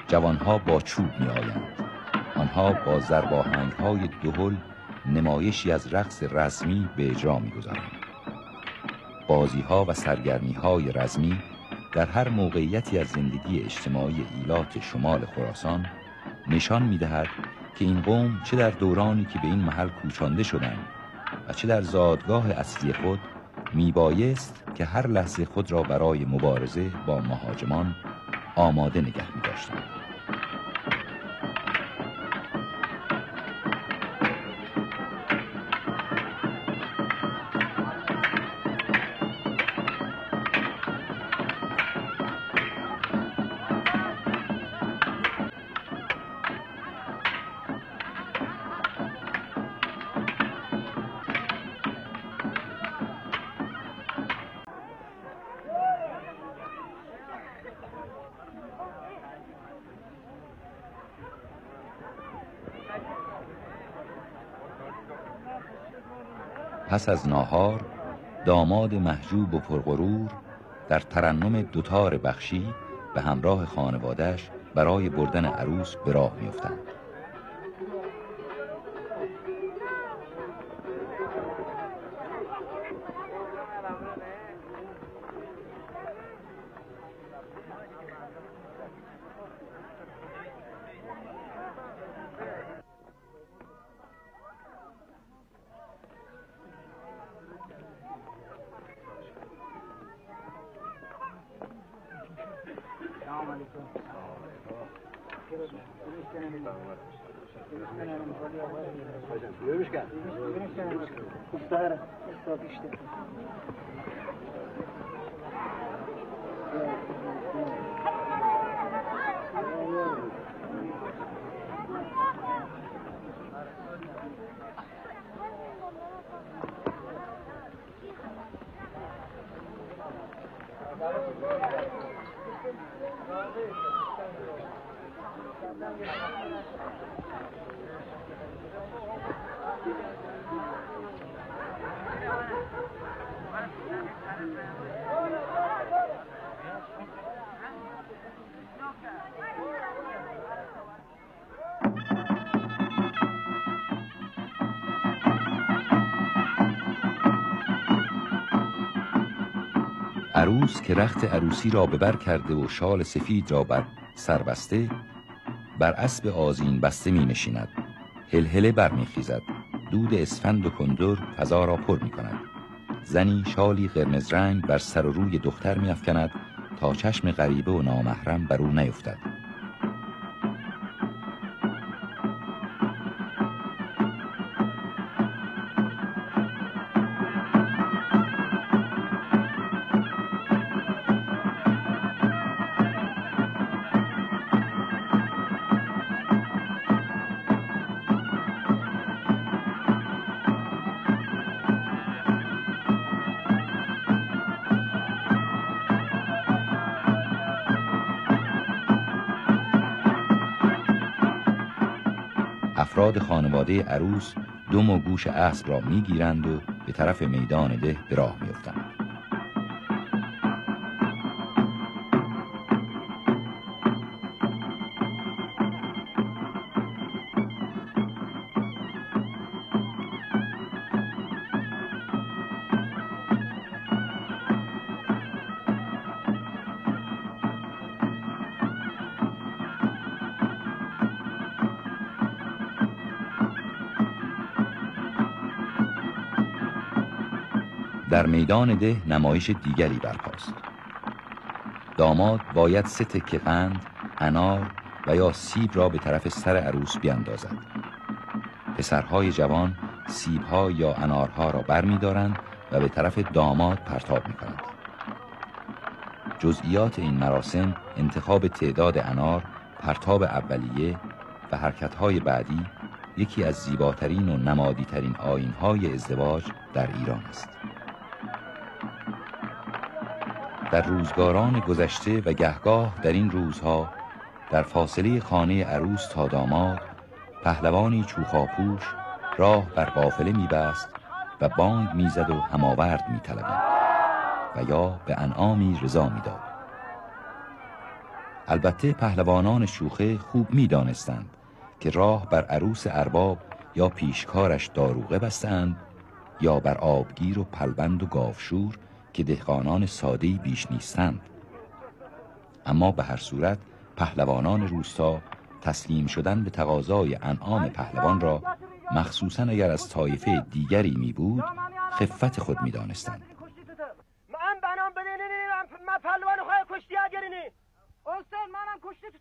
جوانها با چوب می آیند. آنها با ضرباهنگ‌های دهل نمایشی از رقص رزمی به اجرا می گذارند. بازی‌ها و سرگرمی‌های رزمی در هر موقعیتی از زندگی اجتماعی ایلات شمال خراسان نشان می‌دهد که این قوم چه در دورانی که به این محل کوچانده شدند و چه در زادگاه اصلی خود میبایست که هر لحظه خود را برای مبارزه با مهاجمان آماده نگه می‌داشتند. پس از ناهار داماد محجوب و پرغرور در ترنم دوتار بخشی به همراه خانواده‌اش برای بردن عروس به راه می‌افتند. عروس که رخت عروسی را به بر کرده و شال سفید را بر سر بسته، بر اسب آذین بسته می نشیند. هلهله بر می خیزد. دود اسفند و کندر فضا را پر می کند. زنی شالی قرمز رنگ بر سر و روی دختر می افکند تا چشم غریبه و نامحرم بر او نیفتد. افراد خانواده عروس دم و گوش اسب را میگیرند و به طرف میدان ده به راه میافتند. در میدان ده نمایش دیگری برپاست. داماد باید 3 تکه قند، انار و یا سیب را به طرف سر عروس بیاندازد. پسرهای جوان سیبها یا انارها را بر می دارند و به طرف داماد پرتاب می کنند. جزئیات این مراسم، انتخاب تعداد انار، پرتاب اولیه و حرکتهای بعدی یکی از زیباترین و نمادیترین آیین‌های ازدواج در ایران است. در روزگاران گذشته و گهگاه در این روزها در فاصله خانه عروس تا داماد پهلوانی چوخاپوش راه بر قافله می‌بست و بانگ می‌زد و هماورد می‌طلبید و یا به انعامی رضا می‌داد. البته پهلوانان شوخه خوب می دانستند که راه بر عروس ارباب یا پیشکارش داروغه بستند یا بر آبگیر و پلبند و گاوشور که دهقانان ساده‌ای بیش نیستند. اما به هر صورت پهلوانان روستا تسلیم شدن به تقاضای انعام پهلوان را مخصوصاً اگر از طایفه دیگری می بود خفت خود می دانستند. من بنام بدینی من پهلوان خواهی کشتی اگرینی استاد منم کشتی تو